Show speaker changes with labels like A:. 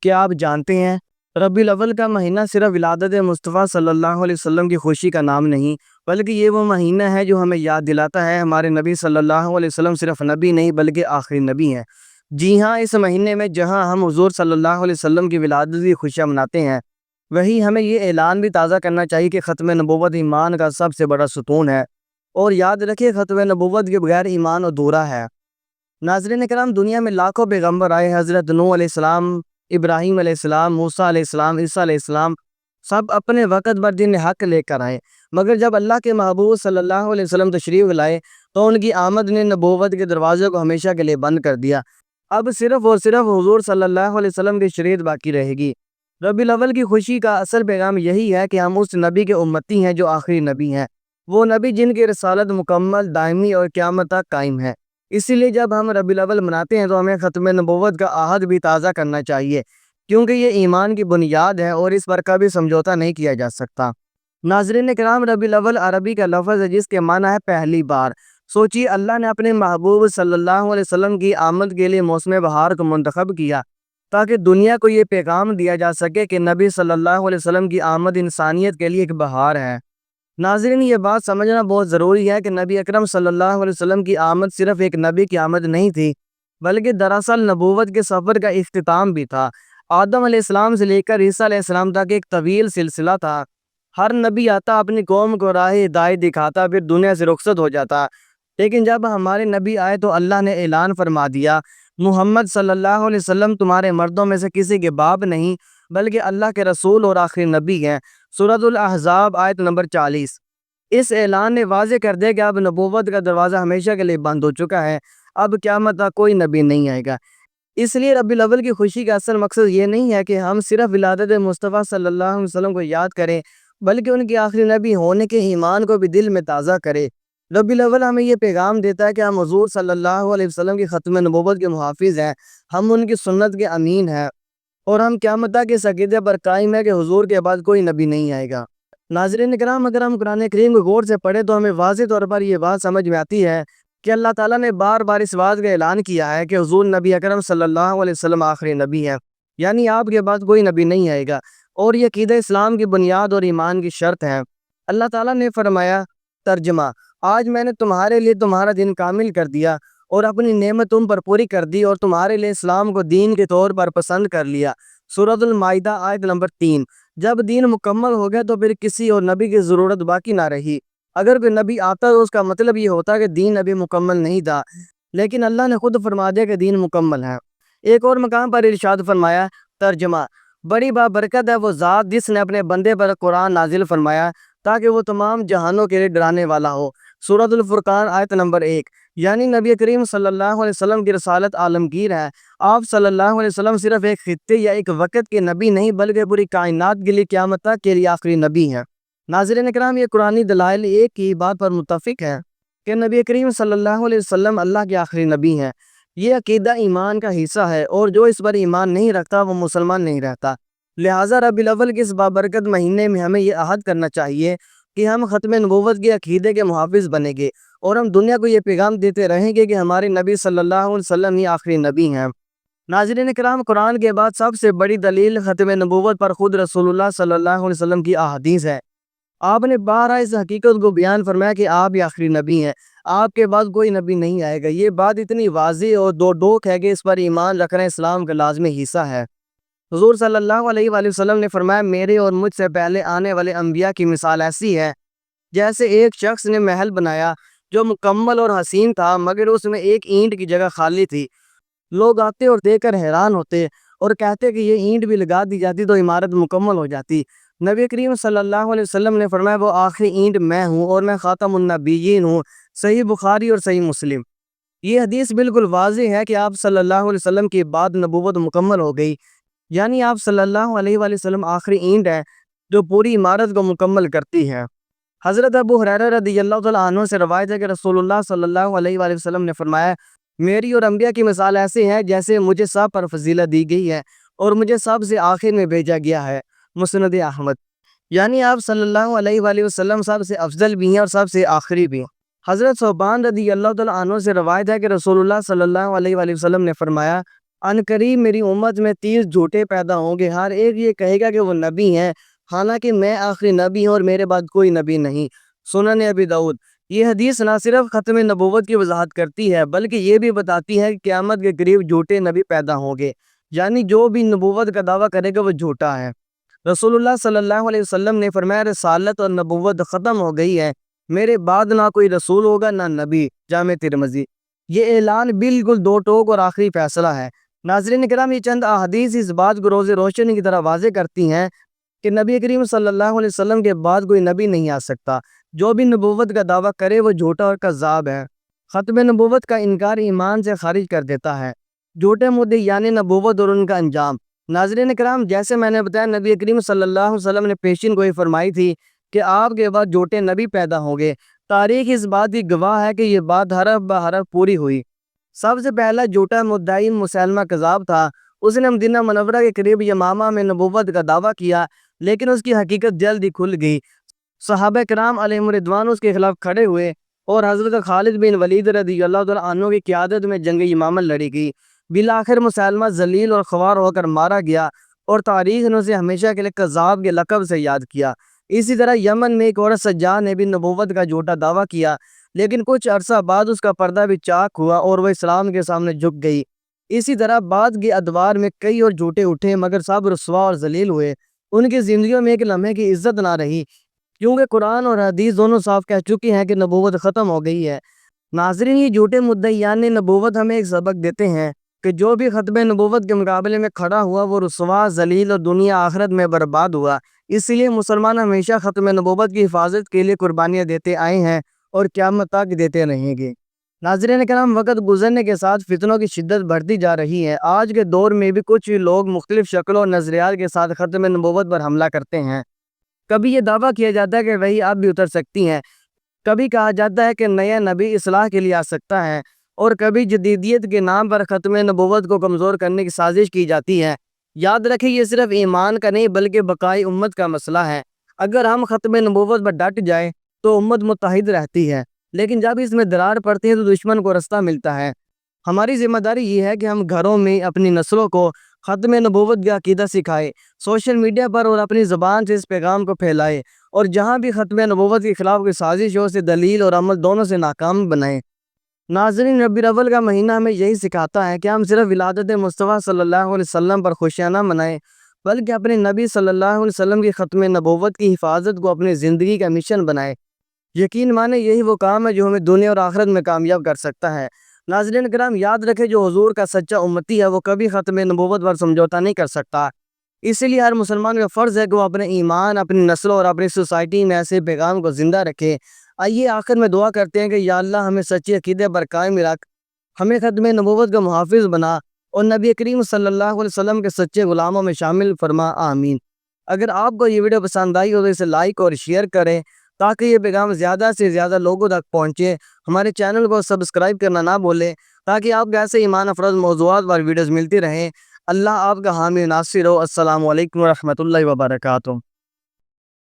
A: کیا آپ جانتے ہیں ربیع الاول کا مہینہ صرف ولادت مصطفیٰ صلی اللہ علیہ وسلم کی خوشی کا نام نہیں، بلکہ یہ وہ مہینہ ہے جو ہمیں یاد دلاتا ہے ہمارے نبی صلی اللہ علیہ وسلم صرف نبی نہیں بلکہ آخری نبی ہیں۔ جی ہاں، اس مہینے میں جہاں ہم حضور صلی اللہ علیہ وسلم کی ولادت کی خوشیاں مناتے ہیں، وہیں ہمیں یہ اعلان بھی تازہ کرنا چاہیے کہ ختم نبوت ایمان کا سب سے بڑا ستون ہے، اور یاد رکھیے ختم نبوت کے بغیر ایمان ادھورا ہے۔ ناظرین کرام، دنیا میں لاکھوں پیغمبر آئے، حضرت نوح علیہ السلام، ابراہیم علیہ السلام، موسیٰ علیہ السلام، عیسیٰ علیہ السلام، سب اپنے وقت پر دین حق لے کر آئے، مگر جب اللہ کے محبوب صلی اللہ علیہ وسلم تشریف لائے تو ان کی آمد نے نبوت کے دروازے کو ہمیشہ کے لیے بند کر دیا۔ اب صرف اور صرف حضور صلی اللہ علیہ وسلم کی شریعت باقی رہے گی۔ ربیع الاول کی خوشی کا اصل پیغام یہی ہے کہ ہم اس نبی کے امتی ہیں جو آخری نبی ہیں، وہ نبی جن کی رسالت مکمل، دائمی اور قیامت تک قائم ہے۔ اسی لیے جب ہم ربیع الاول مناتے ہیں تو ہمیں ختم نبوت کا عہد بھی تازہ کرنا چاہیے، کیونکہ یہ ایمان کی بنیاد ہے اور اس پر کبھی سمجھوتہ نہیں کیا جا سکتا۔ ناظرین کرام، ربیع الاول عربی کا لفظ ہے جس کے معنی ہے پہلی بار۔ سوچیے، اللہ نے اپنے محبوب صلی اللہ علیہ وسلم کی آمد کے لیے موسم بہار کو منتخب کیا تاکہ دنیا کو یہ پیغام دیا جا سکے کہ نبی صلی اللہ علیہ وسلم کی آمد انسانیت کے لیے ایک بہار ہے۔ ناظرین، یہ بات سمجھنا بہت ضروری ہے کہ نبی اکرم صلی اللہ علیہ وسلم کی آمد صرف ایک نبی کی آمد نہیں تھی، بلکہ دراصل نبوت کے سفر کا اختتام بھی تھا۔ آدم علیہ السلام سے لے کر عیسیٰ علیہ السلام تک ایک طویل سلسلہ تھا۔ ہر نبی آتا، اپنی قوم کو راہ ہدایت دکھاتا، پھر دنیا سے رخصت ہو جاتا، لیکن جب ہمارے نبی آئے تو اللہ نے اعلان فرما دیا، محمد صلی اللہ علیہ وسلم تمہارے مردوں میں سے کسی کے باپ نہیں بلکہ اللہ کے رسول اور آخری نبی ہیں۔ سورۃ الاحزاب آیت نمبر 40۔ اس اعلان نے واضح کر دیا کہ اب نبوت کا دروازہ ہمیشہ کے لیے بند ہو چکا ہے، اب قیامت تک کوئی نبی نہیں آئے گا۔ اس لیے ربیع الاول کی خوشی کا اصل مقصد یہ نہیں ہے کہ ہم صرف ولادت مصطفیٰ صلی اللہ علیہ وسلم کو یاد کریں، بلکہ ان کے آخری نبی ہونے کے ایمان کو بھی دل میں تازہ کریں۔ ربیع الاول ہمیں یہ پیغام دیتا ہے کہ ہم حضور صلی اللہ علیہ وسلم کی ختم نبوت کے محافظ ہیں، ہم ان کی سنت کے امین ہیں، اور ہم قیامت تک اس عقیدے پر قائم ہیں کہ حضور کے بعد کوئی نبی نہیں آئے گا۔ ناظرین کرام، اگر ہم قرآن کریم کو غور سے پڑھیں تو ہمیں واضح طور پر یہ بات سمجھ میں آتی ہے کہ اللہ تعالیٰ نے بار بار اس بات کا اعلان کیا ہے کہ حضور نبی اکرم صلی اللہ علیہ وسلم آخری نبی ہیں، یعنی آپ کے بعد کوئی نبی نہیں آئے گا، اور یہ عقیدہ اسلام کی بنیاد اور ایمان کی شرط ہے۔ اللہ تعالیٰ نے فرمایا، ترجمہ: آج میں نے تمہارے لیے تمہارا دین کامل کر دیا اور اپنی نعمت تم پر پوری کر دی اور تمہارے لیے اسلام کو دین کے طور پر پسند کر لیا۔ سورۃ المائدہ آیت نمبر 3۔ جب دین مکمل ہو گیا تو پھر کسی اور نبی کی ضرورت باقی نہ رہی۔ اگر کوئی نبی آتا تو اس کا مطلب یہ ہوتا کہ دین ابھی مکمل نہیں تھا، لیکن اللہ نے خود فرما دیا کہ دین مکمل ہے۔ ایک اور مقام پر ارشاد فرمایا، ترجمہ: بڑی بابرکت ہے وہ ذات جس نے اپنے بندے پر قرآن نازل فرمایا تاکہ وہ تمام جہانوں کے لیے ڈرانے والا ہو۔ سورۃ الفرقان آیت نمبر 1۔ یعنی نبی کریم صلی اللہ علیہ وسلم کی رسالت عالمگیر ہے۔ آپ صلی اللہ علیہ وسلم صرف ایک خطے یا ایک وقت کے نبی نہیں بلکہ پوری کائنات کے لیے قیامت تک کے لیے آخری نبی ہیں۔ ناظرین اکرام، یہ قرآنی دلائل ایک ہی بات پر متفق ہیں کہ نبی کریم صلی اللہ علیہ وسلم اللہ کے آخری نبی ہیں۔ یہ عقیدہ ایمان کا حصہ ہے، اور جو اس پر ایمان نہیں رکھتا وہ مسلمان نہیں رہتا۔ لہٰذا ربیع الاول کے اس بابرکت مہینے میں ہمیں یہ عہد کرنا چاہیے کہ ہم ختم نبوت کے عقیدے کے محافظ بنیں گے، اور ہم دنیا کو یہ پیغام دیتے رہیں گے کہ ہمارے نبی صلی اللہ علیہ وسلم ہی آخری نبی ہیں۔ ناظرین کرام، قرآن کے بعد سب سے بڑی دلیل ختم نبوت پر خود رسول اللہ صلی اللہ علیہ وسلم کی احادیث ہے۔ آپ نے بارہا اس حقیقت کو بیان فرمایا کہ آپ ہی آخری نبی ہیں، آپ کے بعد کوئی نبی نہیں آئے گا۔ یہ بات اتنی واضح اور دو ٹوک ہے کہ اس پر ایمان رکھنا اسلام کا لازمی حصہ ہے۔ حضور صلی اللہ علیہ وآلہ وسلم نے فرمایا، میرے اور مجھ سے پہلے آنے والے انبیاء کی مثال ایسی ہے جیسے ایک شخص نے محل بنایا جو مکمل اور حسین تھا، مگر اس میں ایک اینٹ کی جگہ خالی تھی۔ لوگ آتے اور دیکھ کر حیران ہوتے اور کہتے کہ یہ اینٹ بھی لگا دی جاتی تو عمارت مکمل ہو جاتی۔ نبی کریم صلی اللہ علیہ وسلم نے فرمایا، وہ آخری اینٹ میں ہوں اور میں خاتم النبیین ہوں۔ صحیح بخاری اور صحیح مسلم۔ یہ حدیث بالکل واضح ہے کہ آپ صلی اللہ علیہ وسلم کے بعد نبوت مکمل ہو گئی، یعنی آپ صلی اللہ علیہ وآلہ وسلم آخری اینٹ ہے جو پوری عمارت کو مکمل کرتی ہے۔ حضرت ابو ہریرہ رضی اللہ تعالیٰ عنہ سے روایت ہے کہ رسول اللہ صلی اللہ علیہ وآلہ وسلم نے فرمایا، میری اور انبیاء کی مثال ایسے ہے جیسے مجھے سب پر فضیلت دی گئی ہے اور مجھے سب سے آخر میں بھیجا گیا ہے۔ مسند احمد۔ یعنی آپ صلی اللہ علیہ وآلہ وسلم سب سے افضل بھی ہیں اور سب سے آخری بھی ہیں۔ حضرت ثوبان رضی اللہ تعالیٰ عنہ سے روایت ہے کہ رسول اللہ صلی اللہ علیہ وآلہ وسلم نے فرمایا، ان قریب میری امت میں 30 جھوٹے پیدا ہوں گے، ہر ایک یہ کہے گا کہ وہ نبی ہیں، حالانکہ میں آخری نبی ہوں اور میرے بعد کوئی نبی نہیں۔ سنن ابی داؤد۔ یہ حدیث نہ صرف ختم نبوت کی وضاحت کرتی ہے بلکہ یہ بھی بتاتی ہے کہ قیامت کے قریب جھوٹے نبی پیدا ہوں گے، یعنی جو بھی نبوت کا دعویٰ کرے گا وہ جھوٹا ہے۔ رسول اللہ صلی اللہ علیہ وسلم نے فرمایا رسالت اور نبوت ختم ہو گئی ہے، میرے بعد نہ کوئی رسول ہوگا نہ نبی۔ جامع ترمذی۔ یہ اعلان بالکل دو ٹوک اور آخری فیصلہ ہے۔ ناظرین کرام، یہ چند احادیث اس بات کو روز روشنی کی طرح واضح کرتی ہیں کہ نبی کریم صلی اللہ علیہ وسلم کے بعد کوئی نبی نہیں آ سکتا۔ جو بھی نبوت کا دعویٰ کرے وہ جھوٹا اور کذاب ہے۔ ختم نبوت کا انکار ایمان سے خارج کر دیتا ہے۔ جھوٹے مدعی یعنی نبوت اور ان کا انجام۔ ناظرین کرام، جیسے میں نے بتایا نبی کریم صلی اللہ علیہ وسلم نے پیشین گوئی فرمائی تھی کہ آپ کے بعد جھوٹے نبی پیدا ہوں گے۔ تاریخ اس بات کی گواہ ہے کہ یہ بات حرف بہ حرف پوری ہوئی۔ سب سے پہلا جھوٹا مدعی مسیلمہ کذاب تھا۔ اس نے مدینہ منورہ کے قریب یمامہ میں نبوت کا دعویٰ کیا، لیکن اس کی حقیقت جلد ہی کھل گئی۔ صحابہ کرام علیہم رضوان اس کے خلاف کھڑے ہوئے اور حضرت خالد بن ولید رضی اللہ تعالیٰ عنہ کی قیادت میں جنگ یمامہ لڑی گئی۔ بالآخر مسیلمہ ذلیل اور خوار ہو کر مارا گیا اور تاریخ نے اسے ہمیشہ کے لیے کذاب کے لقب سے یاد کیا۔ اسی طرح یمن میں ایک عورت سجاد نے بھی نبوت کا جھوٹا دعویٰ کیا، لیکن کچھ عرصہ بعد اس کا پردہ بھی چاک ہوا اور وہ اسلام کے سامنے جھک گئی۔ اسی طرح بعد کے ادوار میں کئی اور جھوٹے اٹھے مگر سب رسوا اور ذلیل ہوئے۔ ان کی زندگیوں میں ایک لمحے کی عزت نہ رہی، کیونکہ قرآن اور حدیث دونوں صاف کہہ چکی ہیں کہ نبوت ختم ہو گئی ہے۔ ناظرین، یہ جھوٹے مدعیان نبوت ہمیں ایک سبق دیتے ہیں کہ جو بھی ختم نبوت کے مقابلے میں کھڑا ہوا وہ رسوا، ذلیل اور دنیا آخرت میں برباد ہوا۔ اس لیے مسلمان ہمیشہ ختم نبوت کی حفاظت کے لیے قربانیاں دیتے آئے ہیں اور قیامت تک دیتے رہیں گے۔ ناظرین کرام، وقت گزرنے کے ساتھ فتنوں کی شدت بڑھتی جا رہی ہے۔ آج کے دور میں بھی کچھ لوگ مختلف شکلوں اور نظریات کے ساتھ ختم نبوت پر حملہ کرتے ہیں۔ کبھی یہ دعویٰ کیا جاتا ہے کہ وہی اب بھی اتر سکتی ہیں، کبھی کہا جاتا ہے کہ نیا نبی اصلاح کے لیے آ سکتا ہے، اور کبھی جدیدیت کے نام پر ختم نبوت کو کمزور کرنے کی سازش کی جاتی ہے۔ یاد رکھیں، یہ صرف ایمان کا نہیں بلکہ بقائی امت کا مسئلہ ہے۔ اگر ہم ختم نبوت پر ڈٹ جائیں تو امت متحد رہتی ہے، لیکن جب اس میں درار پڑتی ہے تو دشمن کو رستہ ملتا ہے۔ ہماری ذمہ داری یہ ہے کہ ہم گھروں میں اپنی نسلوں کو ختم نبوت کا عقیدہ سکھائے، سوشل میڈیا پر اور اپنی زبان سے اس پیغام کو پھیلائے، اور جہاں بھی ختم نبوت کے خلاف کوئی سازش ہو اسے دلیل اور عمل دونوں سے ناکام بنائیں۔ ناظرین، ربیع الاول کا مہینہ ہمیں یہی سکھاتا ہے کہ ہم صرف ولادت مصطفیٰ صلی اللہ علیہ وسلم پر خوشیاں نہ منائیں بلکہ اپنے نبی صلی اللہ علیہ وسلم کی ختم نبوت کی حفاظت کو اپنی زندگی کا مشن بنائیں۔ یقین مانیں، یہی وہ کام ہے جو ہمیں دنیا اور آخرت میں کامیاب کر سکتا ہے۔ ناظرین کرام، یاد رکھیں جو حضور کا سچا امتی ہے وہ کبھی ختم نبوت پر سمجھوتا نہیں کر سکتا۔ اسی لیے ہر مسلمان کا فرض ہے کہ وہ اپنے ایمان، اپنی نسلوں اور اپنی سوسائٹی میں ایسے پیغام کو زندہ رکھے۔ آئیے آخر میں دعا کرتے ہیں کہ یا اللہ ہمیں سچے عقیدے پر قائم رکھ، ہمیں ختم نبوت کا محافظ بنا اور نبی کریم صلی اللہ علیہ وسلم کے سچے غلاموں میں شامل فرما، آمین۔ اگر آپ کو یہ ویڈیو پسند آئی ہو تو اسے لائک اور شیئر کریں تاکہ یہ پیغام زیادہ سے زیادہ لوگوں تک پہنچے۔ ہمارے چینل کو سبسکرائب کرنا نہ بھولیں تاکہ آپ کو ایسے ایمان افروز موضوعات پر ویڈیوز ملتی رہیں۔ اللہ آپ کا حامی ناصر ہو۔ السلام علیکم ورحمۃ اللہ وبرکاتہ۔